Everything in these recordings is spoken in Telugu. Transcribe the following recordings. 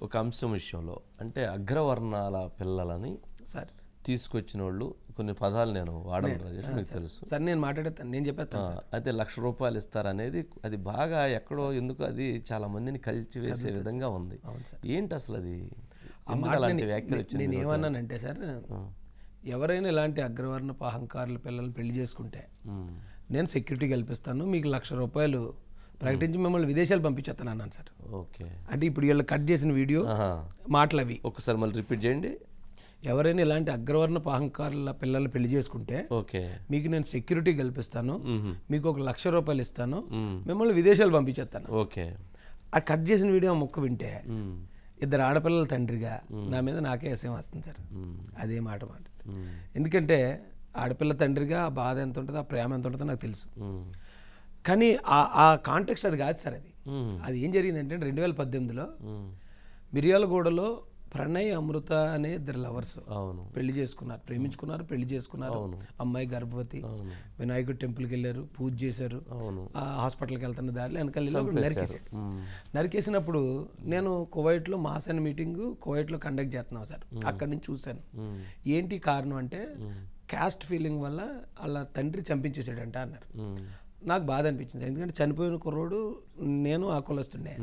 ఒక అంశం విషయంలో అంటే అగ్రవర్ణాల పిల్లలని సార్ తీసుకొచ్చిన వాళ్ళు కొన్ని పదాలు నేను వాడను రాజేష్, మీకు తెలుసు సార్. నేను మాట్లాడేస్తాను, నేను చెప్పేస్తాను. అయితే ₹1,00,000 ఇస్తారనేది అది బాగా ఎక్కడో ఎందుకు అది చాలా మందిని కలిచివేసే విధంగా ఉంది. ఏంటి అసలు అది? అలాంటి వ్యాఖ్యలు వచ్చింది. నేను ఏమన్నానంటే సార్, ఎవరైనా ఇలాంటి అగ్రవర్ణ అహంకారుల పిల్లల్ని పెళ్లి చేసుకుంటే నేను సెక్యూరిటీ కల్పిస్తాను, మీకు ₹1,00,000 ప్రకటించి మిమ్మల్ని విదేశాలు పంపించేస్తాను అన్నాను సార్. ఓకే, అంటే ఇప్పుడు వీళ్ళు కట్ చేసిన వీడియో మాటలు అవి ఒకసారి మళ్ళీ రిపీట్ చేయండి. ఎవరైనా ఇలాంటి అగ్రవర్ణ అహంకారుల పిల్లల్ని పెళ్లి చేసుకుంటే ఓకే మీకు నేను సెక్యూరిటీ కల్పిస్తాను, మీకు ₹1,00,000 ఇస్తాను, మిమ్మల్ని విదేశాలు పంపించేస్తాను. ఓకే, ఆ కట్ చేసిన వీడియో మొక్క వింటే ఇద్దరు ఆడపిల్లల తండ్రిగా నా మీద నాకే అసహ్యం వస్తుంది సార్. అదే మాట. ఎందుకంటే ఆడపిల్ల తండ్రిగా ఆ బాధ ఎంత ఉంటుందో, ఆ ప్రేమ ఎంత ఉంటుందో నాకు తెలుసు. కానీ ఆ కాంటెక్స్ట్ అది కాదు సార్. అది ఏం జరిగిందంటే 2018లో మిర్యాలగూడలో ప్రణయ్ అమృత అనే ఇద్దరు లవర్స్ పెళ్లి చేసుకున్నారు, ప్రేమించుకున్నారు, పెళ్లి చేసుకున్నారు. అమ్మాయి గర్భవతి. వినాయకుడు టెంపుల్కి వెళ్ళారు, పూజ చేశారు. హాస్పిటల్కి వెళ్తున్న దారిలో వెనకాల నరికేశారు. నరికేసినప్పుడు నేను కువైట్లో మాసన్ మీటింగ్ కువైట్లో కండక్ట్ చేస్తున్నాం సార్. అక్కడి నుంచి చూశాను. ఏంటి కారణం అంటే క్యాస్ట్ ఫీలింగ్ వల్ల వాళ్ళ తండ్రి చంపించేసాడంట అన్నారు. నాకు బాధ అనిపించింది, ఎందుకంటే చనిపోయిన కుర్రోడు నేను ఆ కులస్తుండే.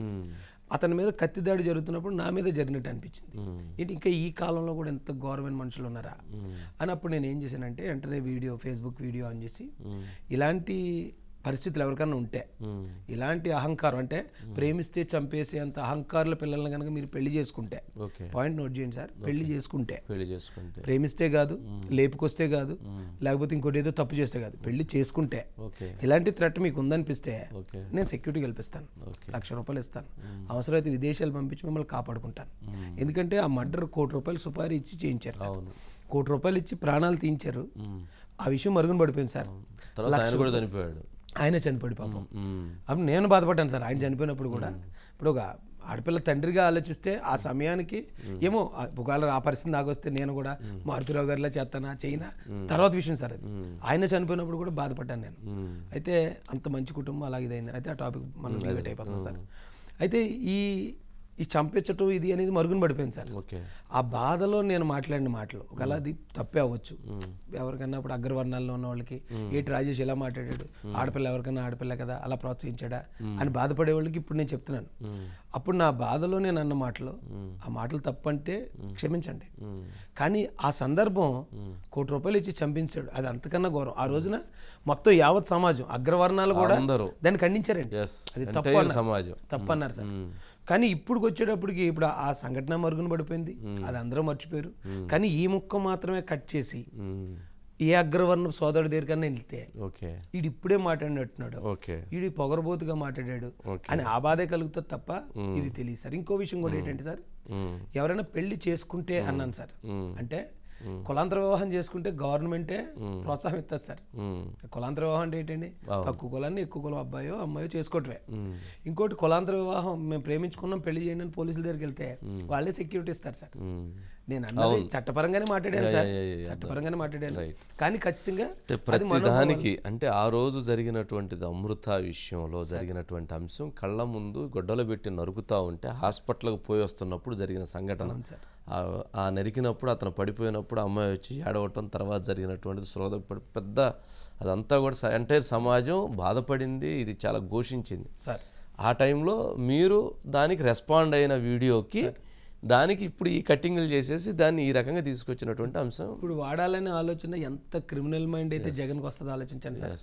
అతని మీద కత్తి దాడి జరుగుతున్నప్పుడు నా మీద జరిగినట్టు అనిపించింది. ఏంటి ఇంకా ఈ కాలంలో కూడా ఎంత ఘోరమైన మనుషులు ఉన్నారా అని. అప్పుడు నేను ఏం చేశానంటే వెంటనే ఫేస్బుక్ వీడియో ఆన్ చేసి ఇలాంటి పరిస్థితులు ఎవరికన్నా ఉంటే, ఇలాంటి అహంకారం అంటే ప్రేమిస్తే చంపేసే అంత అహంకారుల పిల్లల్ని కనుక మీరు పెళ్లి చేసుకుంటే, పాయింట్ నోట్ చేయండి సార్, పెళ్లి చేసుకుంటే ప్రేమిస్తే కాదు, లేపుకొస్తే కాదు, లేకపోతే ఇంకోటి ఏదో తప్పు చేస్తే కాదు, పెళ్లి చేసుకుంటే ఇలాంటి థ్రెట్ మీకు ఉందనిపిస్తే నేను సెక్యూరిటీ కల్పిస్తాను, ₹1,00,000 ఇస్తాను, అవసరమైతే విదేశాలు పంపించి మిమ్మల్ని కాపాడుకుంటాను. ఎందుకంటే ఆ మర్డర్ ₹1,00,000 సుపారీ ఇచ్చి చేయించారు సార్. ₹1,00,000 ఇచ్చి ప్రాణాలు తీయించారు. ఆ విషయం మరుగున పడిపోయింది సార్. ఆయన చనిపోయాడు పాపం. అప్పుడు నేను బాధపడ్డాను సార్ ఆయన చనిపోయినప్పుడు కూడా. ఇప్పుడు ఒక ఆడపిల్ల తండ్రిగా ఆలోచిస్తే ఆ సమయానికి ఏమో ఒకవేళ ఆ పరిస్థితి నాకు వస్తే నేను కూడా మారుతిరావు గారిలా చేస్తానా చేయనా తర్వాత విషయం సార్. అది ఆయన చనిపోయినప్పుడు కూడా బాధపడ్డాను నేను. అయితే అంత మంచి కుటుంబం అలాగే ఇదైంది. అయితే ఆ టాపిక్ మనం డిబేట్ అయిపోతున్నాం సార్. అయితే ఈ చంపించటం ఇది అనేది మరుగున పడిపోయింది సార్. ఆ బాధలో నేను మాట్లాడిన మాటలు ఒకవేళ అది తప్పే అవ్వచ్చు ఎవరికన్నా. ఇప్పుడు అగ్రవర్ణాల్లో ఉన్న వాళ్ళకి ఏటి రాజేష్ ఎలా మాట్లాడాడు, ఆడపిల్ల ఎవరికన్నా ఆడపిల్ల కదా అలా ప్రోత్సహించాడా అని బాధపడే వాళ్ళకి ఇప్పుడు నేను చెప్తున్నాను. అప్పుడు నా బాధలో నేను అన్న మాటలు, ఆ మాటలు తప్పంటే క్షమించండి. కానీ ఆ సందర్భం ₹1,00,000 ఇచ్చి చంపించాడు, అది అంతకన్నా ఘోరం. ఆ రోజున మొత్తం యావత్ సమాజం అగ్రవర్ణాలు కూడా దాన్ని ఖండించారండి. అది తప్పు అన్నారు సార్. కానీ ఇప్పుడు వచ్చేటప్పటికి ఇప్పుడు ఆ సంఘటన మరుగున పడిపోయింది, అది అందరూ మర్చిపోయారు. కానీ ఈ ముక్క మాత్రమే కట్ చేసి ఏ అగ్రవర్ణ సోదరుడి దగ్గరికన్నా వెళ్తే వీడు ఇప్పుడే మాట్లాడినట్టున్నాడు, వీడి పొగరబోతుగా మాట్లాడాడు అని ఆ బాధే కలుగుతుంది తప్ప ఇది తెలియదు సార్. ఇంకో విషయం కూడా ఏంటంటే సార్, ఎవరైనా పెళ్లి చేసుకుంటే అన్నాను సార్, అంటే కులాంతర వివాహం చేసుకుంటే గవర్నమెంటే ప్రోత్సాహం ఇస్తుంది సార్. కులాంతర వివాహం అంటే ఏంటండి, తక్కువ కులాన్ని ఎక్కువ కులం అబ్బాయో అమ్మాయో చేసుకోవటమే. ఇంకోటి కులాంతర వివాహం మేము ప్రేమించుకున్నాం పెళ్లి చేయండి అని పోలీసుల దగ్గరికి వెళ్తే వాళ్ళే సెక్యూరిటీ ఇస్తారు సార్. నేను అన్నది చట్టపరంగానే మాట్లాడాను సార్, చట్టపరంగానే మాట్లాడాను. కానీ ఖచ్చితంగా ప్రతిదానికి అంటే ఆ రోజు జరిగినటువంటిది అమృత విషయంలో జరిగినటువంటి అంశం కళ్ళ ముందు గొడ్డలు పెట్టి నరుకుతా ఉంటే హాస్పిటల్కి పోయి వస్తున్నప్పుడు జరిగిన సంఘటన, ఆ నరికినప్పుడు అతను పడిపోయినప్పుడు అమ్మాయి వచ్చి ఏడవటం, తర్వాత జరిగినటువంటిది శ్రోధపడి పెద్ద అదంతా కూడా ఎంటైర్ సమాజం బాధపడింది, ఇది చాలా ఘోషించింది సార్. ఆ టైంలో మీరు దానికి రెస్పాండ్ అయిన వీడియోకి దానికి ఇప్పుడు ఈ కట్టింగ్లు చేసేసి దాన్ని ఈ రకంగా తీసుకొచ్చినటువంటి అంశం ఇప్పుడు వాడాలనే ఆలోచన ఎంత క్రిమినల్ మైండ్ అయితే జగన్కి వస్తుంది ఆలోచించండి సార్.